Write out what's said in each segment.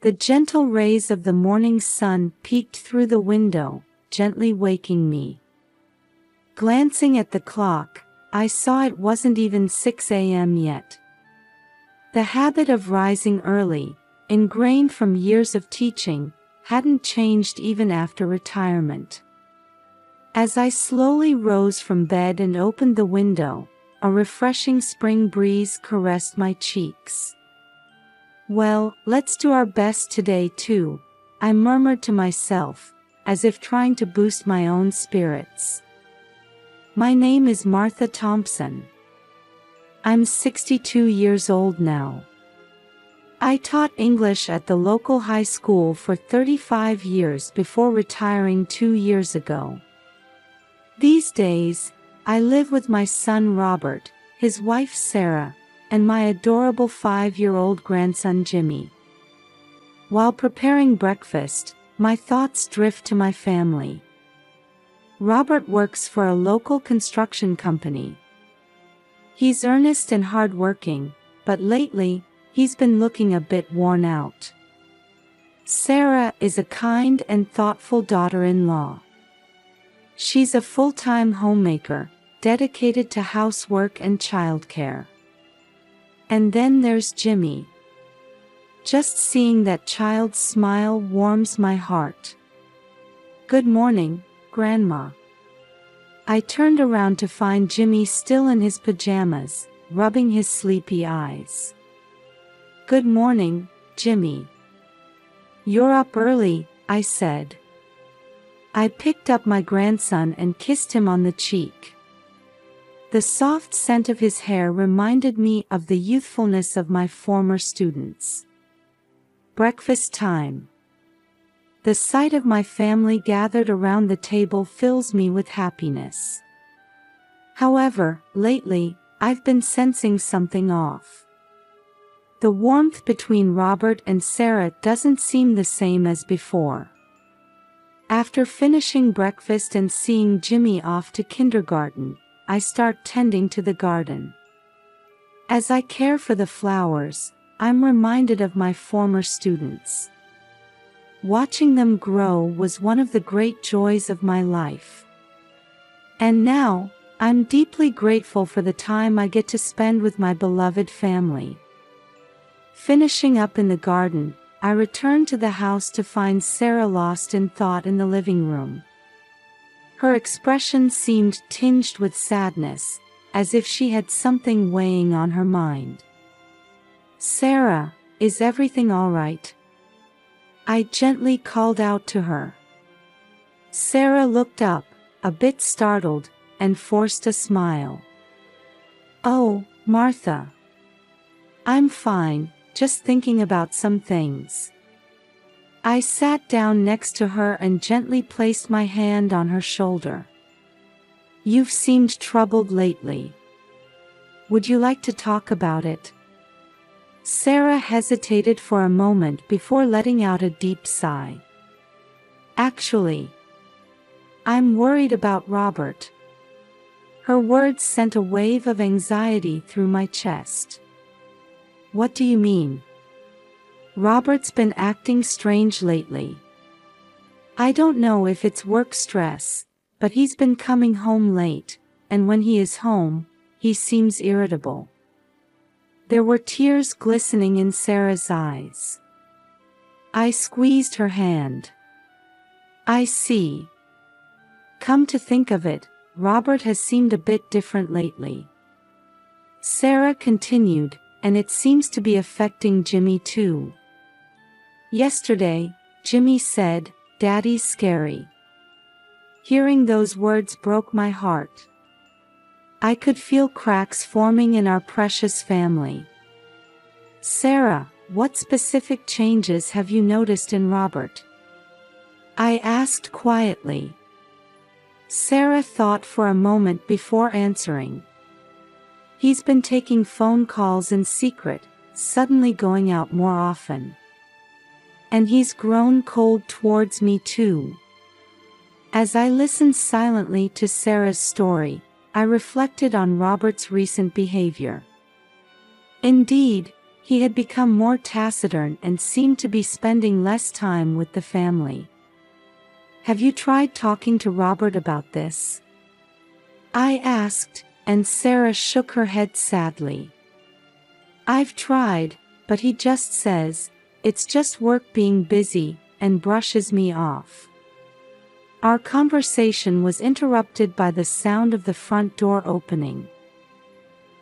The gentle rays of the morning sun peeked through the window, gently waking me. Glancing at the clock, I saw it wasn't even 6 a.m. yet. The habit of rising early, ingrained from years of teaching, hadn't changed even after retirement. As I slowly rose from bed and opened the window, a refreshing spring breeze caressed my cheeks. "Well, let's do our best today too," I murmured to myself, as if trying to boost my own spirits. My name is Martha Thompson. I'm 62 years old now. I taught English at the local high school for 35 years before retiring 2 years ago. These days, I live with my son Robert, his wife Sarah, and my adorable 5-year-old grandson Jimmy. While preparing breakfast, my thoughts drift to my family. Robert works for a local construction company. He's earnest and hardworking, but lately, he's been looking a bit worn out. Sarah is a kind and thoughtful daughter-in-law. She's a full-time homemaker, dedicated to housework and childcare. And then there's Jimmy. Just seeing that child's smile warms my heart. "Good morning, Grandma." I turned around to find Jimmy still in his pajamas, rubbing his sleepy eyes. "Good morning, Jimmy. You're up early," I said. I picked up my grandson and kissed him on the cheek. The soft scent of his hair reminded me of the youthfulness of my former students. Breakfast time. The sight of my family gathered around the table fills me with happiness. However, lately, I've been sensing something off. The warmth between Robert and Sarah doesn't seem the same as before. After finishing breakfast and seeing Jimmy off to kindergarten, I start tending to the garden. As I care for the flowers, I'm reminded of my former students. Watching them grow was one of the great joys of my life. And now, I'm deeply grateful for the time I get to spend with my beloved family. Finishing up in the garden, I returned to the house to find Sarah lost in thought in the living room. Her expression seemed tinged with sadness, as if she had something weighing on her mind. "Sarah, is everything all right?" I gently called out to her. Sarah looked up, a bit startled, and forced a smile. "Oh, Martha. I'm fine, just thinking about some things." I sat down next to her and gently placed my hand on her shoulder. "You've seemed troubled lately. Would you like to talk about it?" Sarah hesitated for a moment before letting out a deep sigh. "Actually, I'm worried about Robert." Her words sent a wave of anxiety through my chest. "What do you mean?" "Robert's been acting strange lately. I don't know if it's work stress, but he's been coming home late, and when he is home, he seems irritable." There were tears glistening in Sarah's eyes. I squeezed her hand. "I see. Come to think of it, Robert has seemed a bit different lately." Sarah continued, "And it seems to be affecting Jimmy too. Yesterday, Jimmy said, 'Daddy's scary.'" Hearing those words broke my heart. I could feel cracks forming in our precious family. "Sarah, what specific changes have you noticed in Robert?" I asked quietly. Sarah thought for a moment before answering. "He's been taking phone calls in secret, suddenly going out more often. And he's grown cold towards me too." As I listened silently to Sarah's story, I reflected on Robert's recent behavior. Indeed, He had become more taciturn and seemed to be spending less time with the family. "Have you tried talking to Robert about this?" I asked, and Sarah shook her head sadly. "I've tried, but he just says, it's just work being busy, and brushes me off." Our conversation was interrupted by the sound of the front door opening.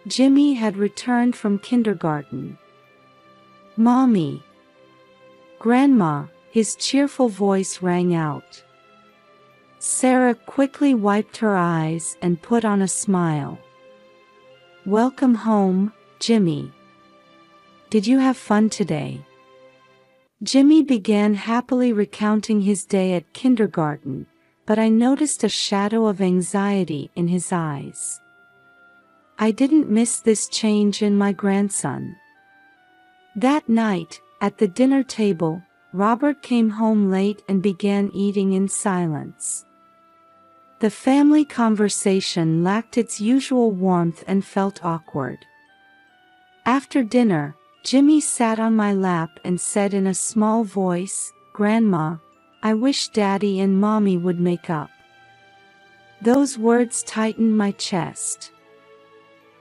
Jimmy had returned from kindergarten. "Mommy!" "Grandma!" his cheerful voice rang out. Sarah quickly wiped her eyes and put on a smile. "Welcome home, Jimmy. Did you have fun today?" Jimmy began happily recounting his day at kindergarten, but I noticed a shadow of anxiety in his eyes. I didn't miss this change in my grandson. That night, at the dinner table, Robert came home late and began eating in silence. The family conversation lacked its usual warmth and felt awkward. After dinner, Jimmy sat on my lap and said in a small voice, "Grandma, I wish Daddy and Mommy would make up." Those words tightened my chest.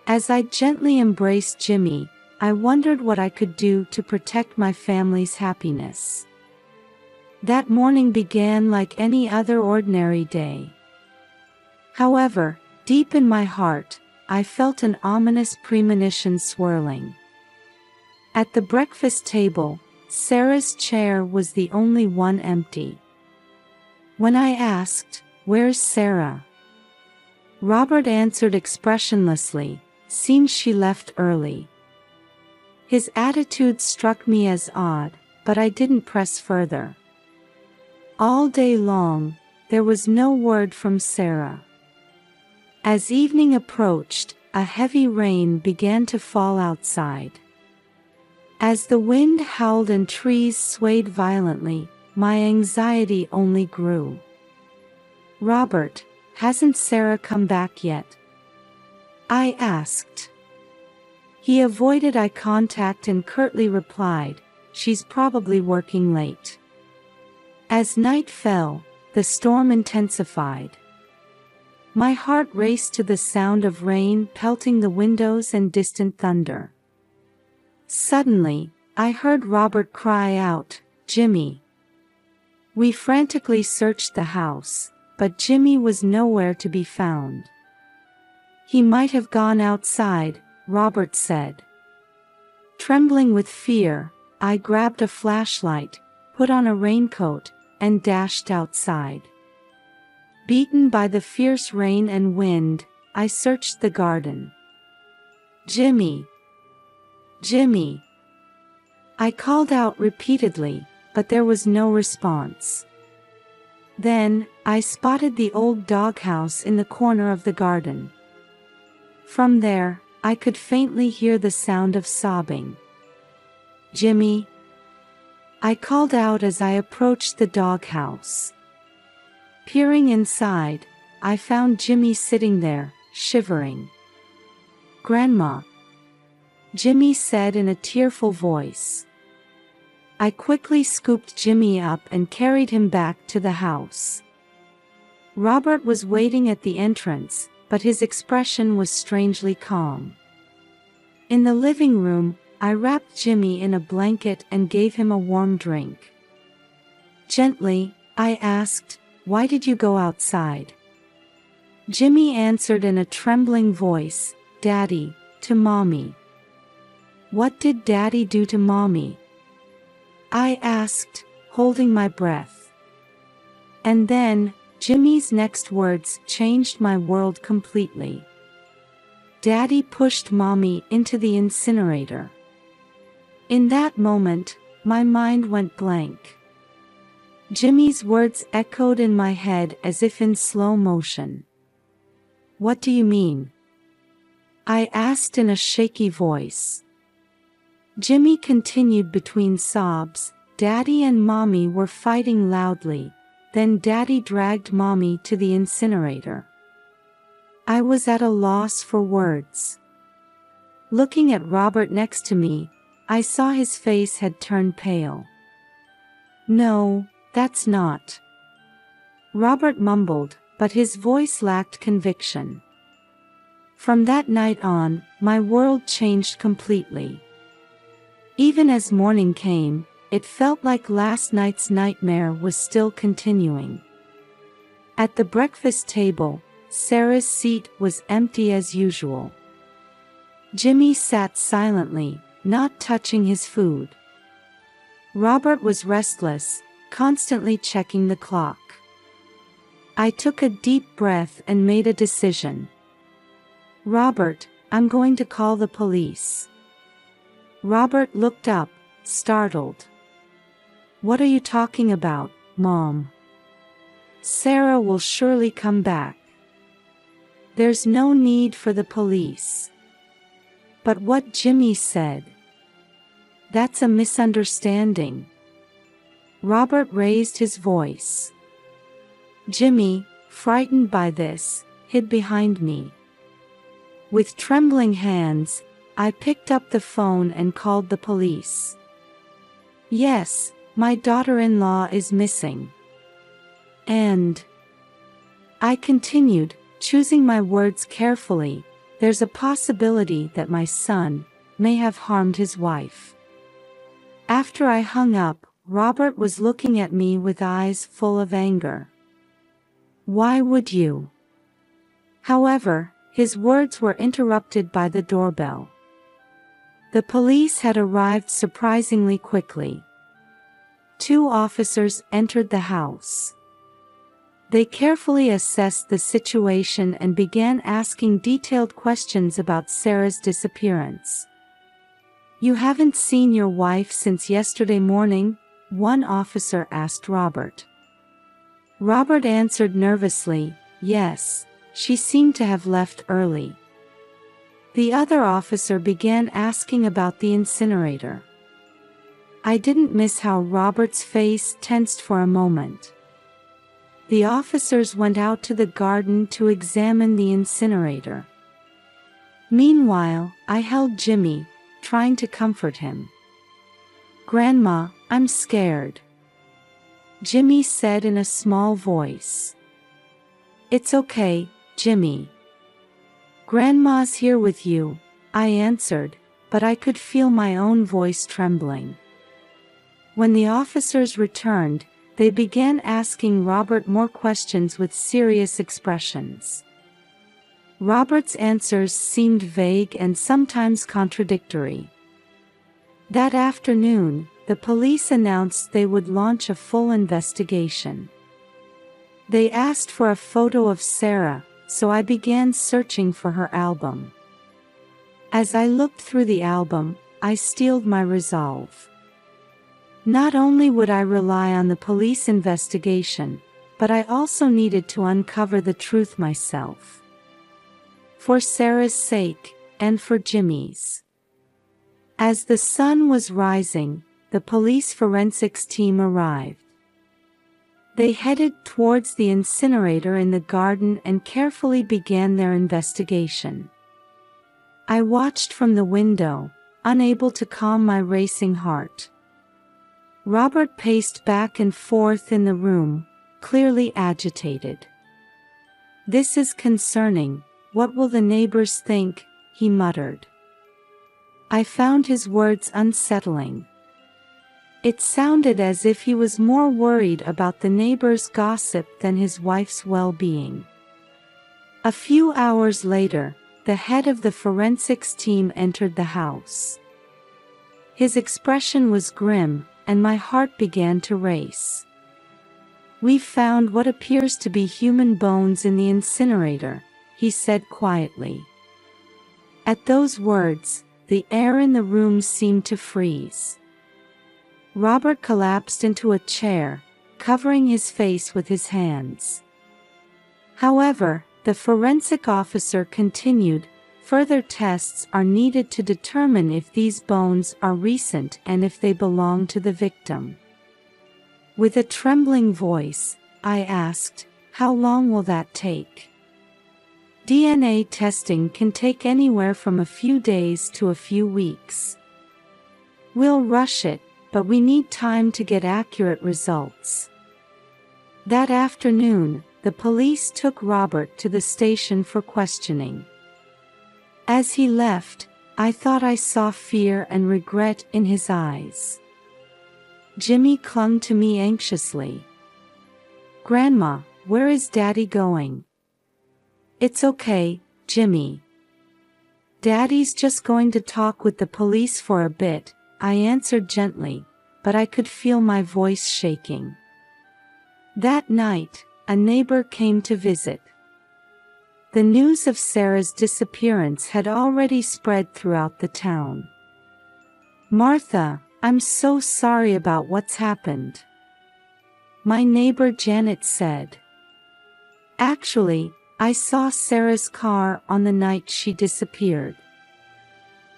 As I gently embraced Jimmy, I wondered what I could do to protect my family's happiness. That morning began like any other ordinary day. However, deep in my heart, I felt an ominous premonition swirling. At the breakfast table, Sarah's chair was the only one empty. When I asked, "Where's Sarah?" Robert answered expressionlessly, "Seems she left early." His attitude struck me as odd, but I didn't press further. All day long, there was no word from Sarah. As evening approached, a heavy rain began to fall outside. As the wind howled and trees swayed violently, my anxiety only grew. "Robert, hasn't Sarah come back yet?" I asked. He avoided eye contact and curtly replied, "She's probably working late." As night fell, the storm intensified. My heart raced to the sound of rain pelting the windows and distant thunder. Suddenly, I heard Robert cry out, "Jimmy!" We frantically searched the house, but Jimmy was nowhere to be found. "He might have gone outside," Robert said. Trembling with fear, I grabbed a flashlight, put on a raincoat, and dashed outside. Beaten by the fierce rain and wind, I searched the garden. "Jimmy! Jimmy!" I called out repeatedly, but there was no response. Then, I spotted the old doghouse in the corner of the garden. From there, I could faintly hear the sound of sobbing. "Jimmy!" I called out as I approached the doghouse. Peering inside, I found Jimmy sitting there, shivering. "Grandma," Jimmy said in a tearful voice. I quickly scooped Jimmy up and carried him back to the house. Robert was waiting at the entrance, but his expression was strangely calm. In the living room, I wrapped Jimmy in a blanket and gave him a warm drink. Gently, I asked, "Why did you go outside?" Jimmy answered in a trembling voice, "Daddy, to Mommy." "What did Daddy do to Mommy?" I asked, holding my breath. And then, Jimmy's next words changed my world completely. "Daddy pushed Mommy into the incinerator." In that moment, my mind went blank. Jimmy's words echoed in my head as if in slow motion. "What do you mean?" I asked in a shaky voice. Jimmy continued between sobs, "Daddy and Mommy were fighting loudly, then Daddy dragged Mommy to the incinerator." I was at a loss for words. Looking at Robert next to me, I saw his face had turned pale. "No, that's not," Robert mumbled, but his voice lacked conviction. From that night on, my world changed completely. Even as morning came, it felt like last night's nightmare was still continuing. At the breakfast table, Sarah's seat was empty as usual. Jimmy sat silently, not touching his food. Robert was restless, constantly checking the clock. I took a deep breath and made a decision. "Robert, I'm going to call the police." Robert looked up, startled. "What are you talking about, Mom?" "Sarah will surely come back. There's no need for the police." "But what Jimmy said." "That's a misunderstanding." Robert raised his voice. Jimmy, frightened by this, hid behind me. With trembling hands, I picked up the phone and called the police. "Yes, my daughter-in-law is missing." And I continued, choosing my words carefully, "There's a possibility that my son may have harmed his wife." After I hung up, Robert was looking at me with eyes full of anger. "Why would you?" However, his words were interrupted by the doorbell. The police had arrived surprisingly quickly. 2 officers entered the house. They carefully assessed the situation and began asking detailed questions about Sarah's disappearance. "You haven't seen your wife since yesterday morning?" one officer asked Robert. Robert answered nervously, "Yes, she seemed to have left early." The other officer began asking about the incinerator. I didn't miss how Robert's face tensed for a moment. The officers went out to the garden to examine the incinerator. Meanwhile, I held Jimmy, trying to comfort him. "Grandma, I'm scared," Jimmy said in a small voice. "It's okay, Jimmy. Grandma's here with you," I answered, but I could feel my own voice trembling. When the officers returned, they began asking Robert more questions with serious expressions. Robert's answers seemed vague and sometimes contradictory. That afternoon, the police announced they would launch a full investigation. They asked for a photo of Sarah, so I began searching for her album. As I looked through the album, I steeled my resolve. Not only would I rely on the police investigation, but I also needed to uncover the truth myself. For Sarah's sake, and for Jimmy's. As the sun was rising, the police forensics team arrived. They headed towards the incinerator in the garden and carefully began their investigation. I watched from the window, unable to calm my racing heart. Robert paced back and forth in the room, clearly agitated. "This is concerning. What will the neighbors think?" he muttered. I found his words unsettling. It sounded as if he was more worried about the neighbors' gossip than his wife's well-being. A few hours later, the head of the forensics team entered the house. His expression was grim, and my heart began to race. "We've found what appears to be human bones in the incinerator," he said quietly. At those words, the air in the room seemed to freeze. Robert collapsed into a chair, covering his face with his hands. However, the forensic officer continued, "Further tests are needed to determine if these bones are recent and if they belong to the victim." With a trembling voice, I asked, "How long will that take?" "DNA testing can take anywhere from a few days to a few weeks." We'll rush it, but we need time to get accurate results. That afternoon, the police took Robert to the station for questioning. As he left, I thought I saw fear and regret in his eyes. Jimmy clung to me anxiously. "Grandma, where is Daddy going?" "It's okay, Jimmy. Daddy's just going to talk with the police for a bit," I answered gently, but I could feel my voice shaking. That night, a neighbor came to visit. The news of Sarah's disappearance had already spread throughout the town. "Martha, I'm so sorry about what's happened," my neighbor Janet said. "Actually, I saw Sarah's car on the night she disappeared."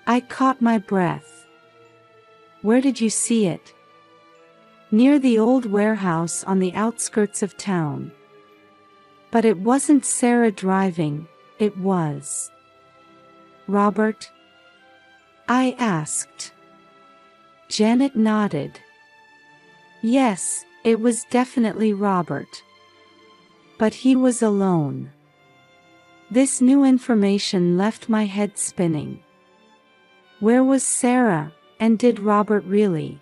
I caught my breath. "Where did you see it?" "Near the old warehouse on the outskirts of town." "But it wasn't Sarah driving, it was Robert?" I asked. Janet nodded. "Yes, it was definitely Robert. But he was alone." This new information left my head spinning. Where was Sarah, and did Robert really?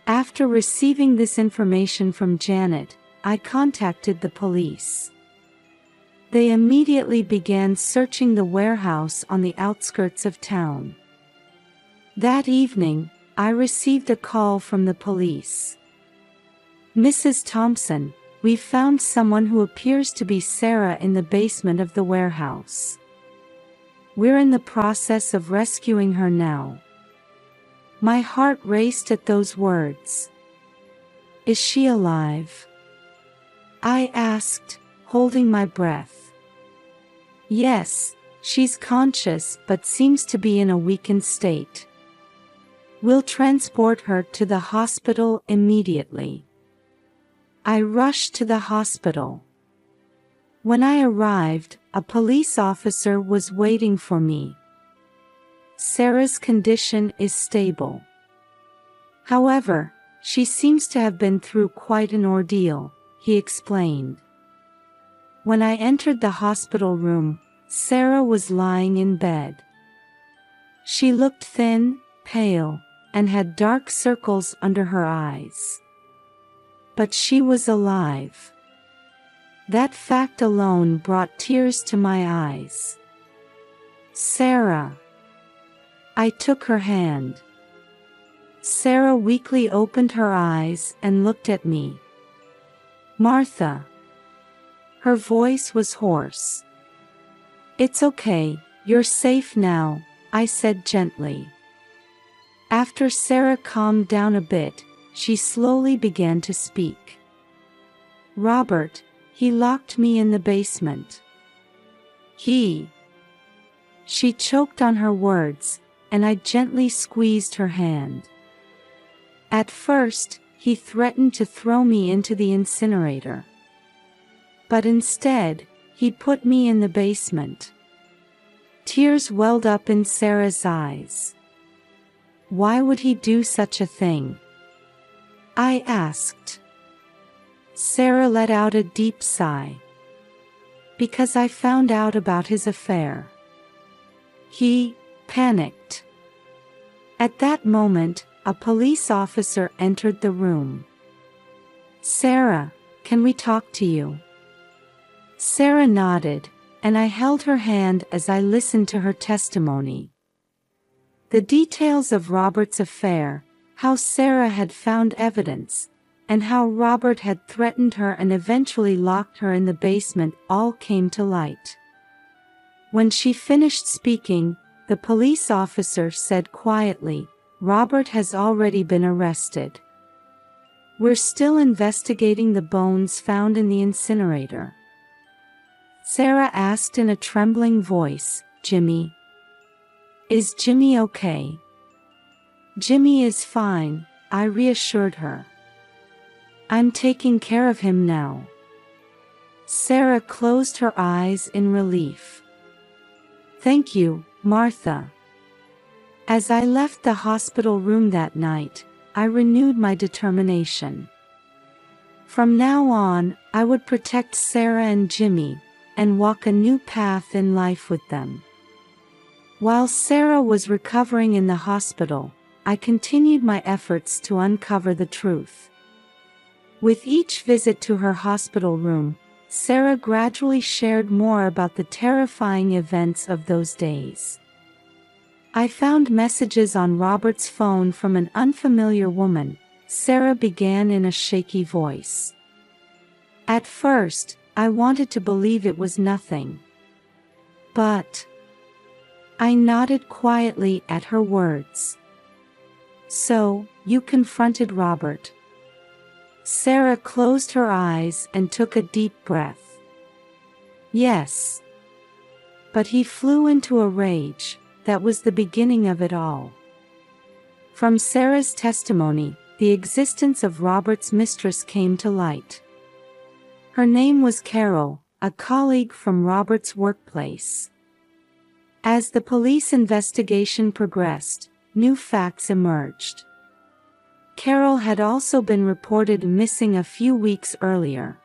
After receiving this information from Janet, I contacted the police. They immediately began searching the warehouse on the outskirts of town. That evening, I received a call from the police. "Mrs. Thompson, we found someone who appears to be Sarah in the basement of the warehouse. We're in the process of rescuing her now." My heart raced at those words. "Is she alive?" I asked, holding my breath. "Yes, she's conscious but seems to be in a weakened state. We'll transport her to the hospital immediately." I rushed to the hospital. When I arrived, a police officer was waiting for me. "Sarah's condition is stable. However, she seems to have been through quite an ordeal," he explained. When I entered the hospital room, Sarah was lying in bed. She looked thin, pale, and had dark circles under her eyes. But she was alive. That fact alone brought tears to my eyes. "Sarah." I took her hand. Sarah weakly opened her eyes and looked at me. "Martha." Her voice was hoarse. "It's okay, you're safe now," I said gently. After Sarah calmed down a bit, she slowly began to speak. "Robert, he locked me in the basement. He..." She choked on her words, and I gently squeezed her hand. "At first, he threatened to throw me into the incinerator. But instead, he put me in the basement." Tears welled up in Sarah's eyes. "Why would he do such a thing?" I asked. Sarah let out a deep sigh. "Because I found out about his affair." He panicked. At that moment, a police officer entered the room. "Sarah, can we talk to you?" Sarah nodded, and I held her hand as I listened to her testimony. The details of Robert's affair, how Sarah had found evidence, and how Robert had threatened her and eventually locked her in the basement all came to light. When she finished speaking, the police officer said quietly, "Robert has already been arrested. We're still investigating the bones found in the incinerator." Sarah asked in a trembling voice, "Jimmy? Is Jimmy okay?" "Jimmy is fine," I reassured her. "I'm taking care of him now." Sarah closed her eyes in relief. "Thank you, Martha." As I left the hospital room that night, I renewed my determination. From now on, I would protect Sarah and Jimmy, and walk a new path in life with them. While Sarah was recovering in the hospital, I continued my efforts to uncover the truth. With each visit to her hospital room, Sarah gradually shared more about the terrifying events of those days. I found messages on Robert's phone from an unfamiliar woman, Sarah began in a shaky voice. At first, I wanted to believe it was nothing. But I nodded quietly at her words. So, you confronted Robert. Sarah closed her eyes and took a deep breath. Yes. But he flew into a rage. That was the beginning of it all. From Sarah's testimony, the existence of Robert's mistress came to light. Her name was Carol, a colleague from Robert's workplace. As the police investigation progressed, new facts emerged. Carol had also been reported missing a few weeks earlier.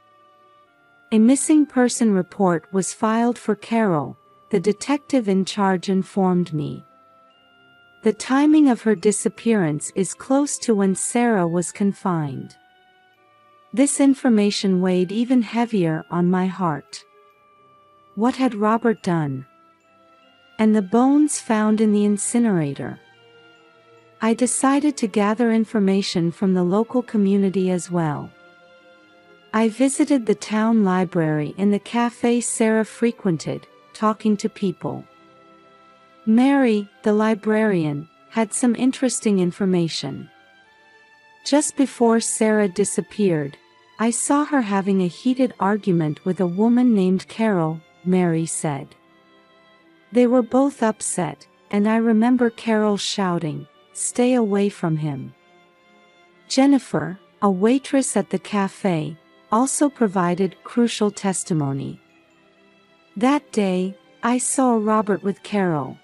A missing person report was filed for Carol, the detective in charge informed me. The timing of her disappearance is close to when Sarah was confined. This information weighed even heavier on my heart. What had Robert done? And the bones found in the incinerator. I decided to gather information from the local community as well. I visited the town library and the cafe Sarah frequented, talking to people. Mary, the librarian, had some interesting information. Just before Sarah disappeared, I saw her having a heated argument with a woman named Carol, Mary said. They were both upset, and I remember Carol shouting, "Stay away from him." Jennifer, a waitress at the cafe, also provided crucial testimony. That day, I saw Robert with Carol.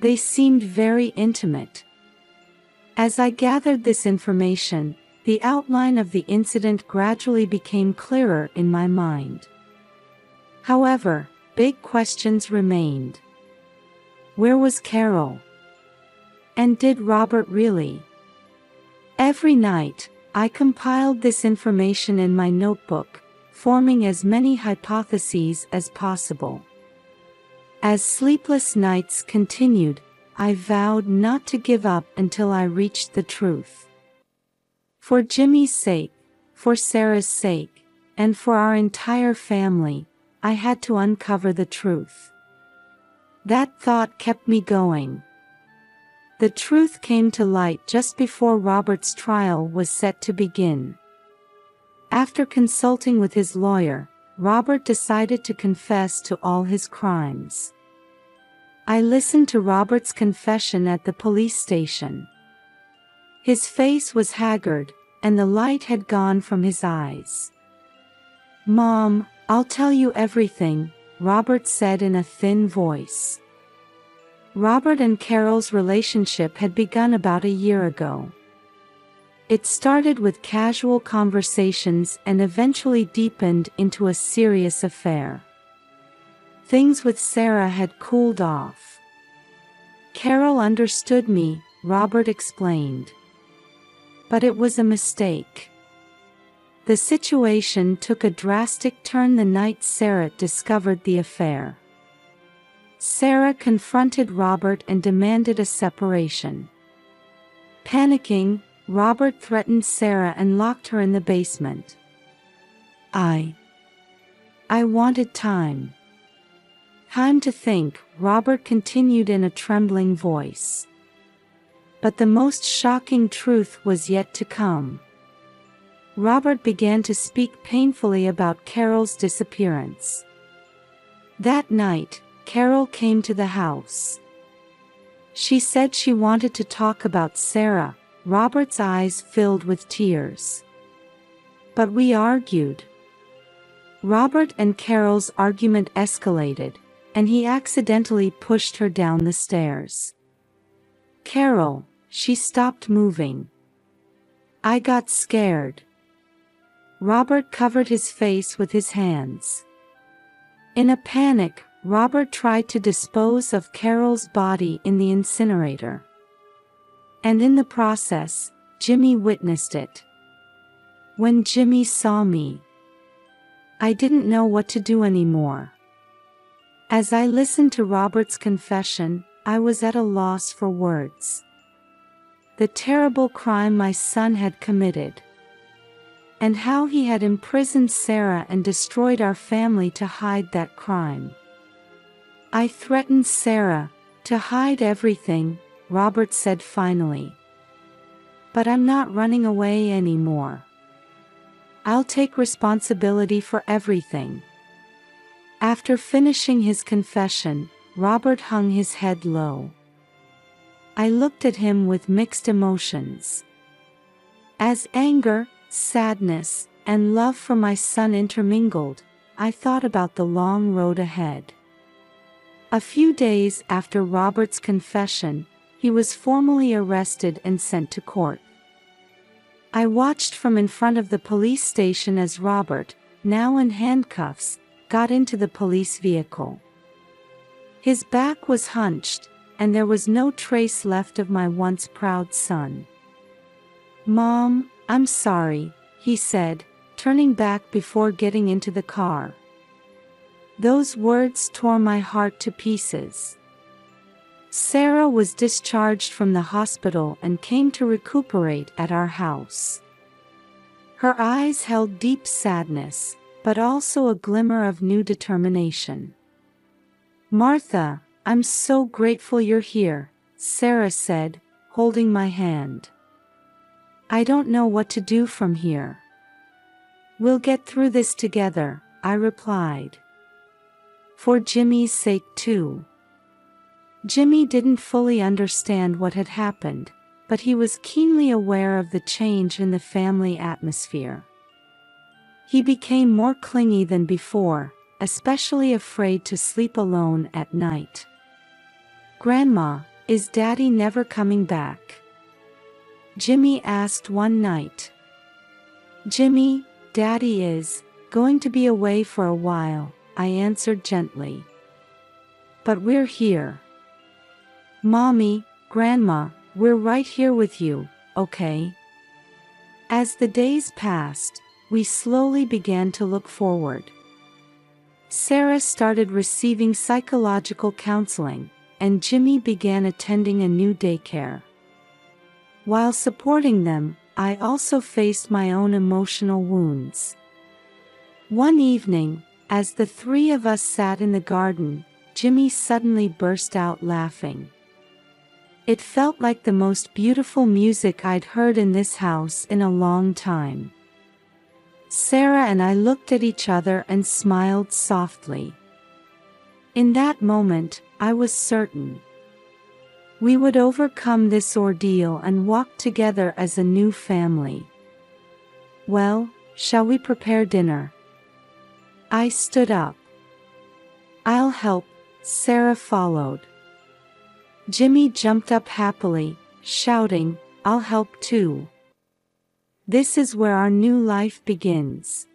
They seemed very intimate. As I gathered this information, the outline of the incident gradually became clearer in my mind. However, big questions remained. Where was Carol? And did Robert really? Every night, I compiled this information in my notebook, forming as many hypotheses as possible. As sleepless nights continued, I vowed not to give up until I reached the truth. For Jimmy's sake, for Sarah's sake, and for our entire family, I had to uncover the truth. That thought kept me going. The truth came to light just before Robert's trial was set to begin. After consulting with his lawyer, Robert decided to confess to all his crimes. I listened to Robert's confession at the police station. His face was haggard, and the light had gone from his eyes. "Mom, I'll tell you everything," Robert said in a thin voice. Robert and Carol's relationship had begun about a year ago. It started with casual conversations and eventually deepened into a serious affair. Things with Sarah had cooled off. "Carol understood me," Robert explained. "But it was a mistake." The situation took a drastic turn the night Sarah discovered the affair. Sarah confronted Robert and demanded a separation. Panicking, Robert threatened Sarah and locked her in the basement. I wanted time. Time to think, Robert continued in a trembling voice. But the most shocking truth was yet to come. Robert began to speak painfully about Carol's disappearance. That night, Carol came to the house. She said she wanted to talk about Sarah. Robert's eyes filled with tears. But we argued. Robert and Carol's argument escalated, and he accidentally pushed her down the stairs. Carol, she stopped moving. I got scared. Robert covered his face with his hands. In a panic, Robert tried to dispose of Carol's body in the incinerator. And in the process, Jimmy witnessed it. When Jimmy saw me, I didn't know what to do anymore. As I listened to Robert's confession, I was at a loss for words. The terrible crime my son had committed. And how he had imprisoned Sarah and destroyed our family to hide that crime. I threatened Sarah to hide everything, Robert said finally. But I'm not running away anymore. I'll take responsibility for everything. After finishing his confession, Robert hung his head low. I looked at him with mixed emotions. As anger, sadness, and love for my son intermingled, I thought about the long road ahead. A few days after Robert's confession, he was formally arrested and sent to court. I watched from in front of the police station as Robert, now in handcuffs, got into the police vehicle. His back was hunched, and there was no trace left of my once proud son. "Mom, I'm sorry," he said, turning back before getting into the car. Those words tore my heart to pieces. Sarah was discharged from the hospital and came to recuperate at our house. Her eyes held deep sadness, but also a glimmer of new determination. "Martha, I'm so grateful you're here," Sarah said, holding my hand. "I don't know what to do from here." "We'll get through this together," I replied. "For Jimmy's sake too." Jimmy didn't fully understand what had happened, but he was keenly aware of the change in the family atmosphere. He became more clingy than before, especially afraid to sleep alone at night. "Grandma, is Daddy never coming back?" Jimmy asked one night. "Jimmy, Daddy is going to be away for a while," I answered gently. "But we're here. Mommy, Grandma, we're right here with you, okay?" As the days passed, we slowly began to look forward. Sarah started receiving psychological counseling, and Jimmy began attending a new daycare. While supporting them, I also faced my own emotional wounds. One evening, as the three of us sat in the garden, Jimmy suddenly burst out laughing. It felt like the most beautiful music I'd heard in this house in a long time. Sarah and I looked at each other and smiled softly. In that moment, I was certain we would overcome this ordeal and walk together as a new family. "Well, shall we prepare dinner?" I stood up. "I'll help," Sarah followed. Jimmy jumped up happily, shouting, "I'll help too." This is where our new life begins.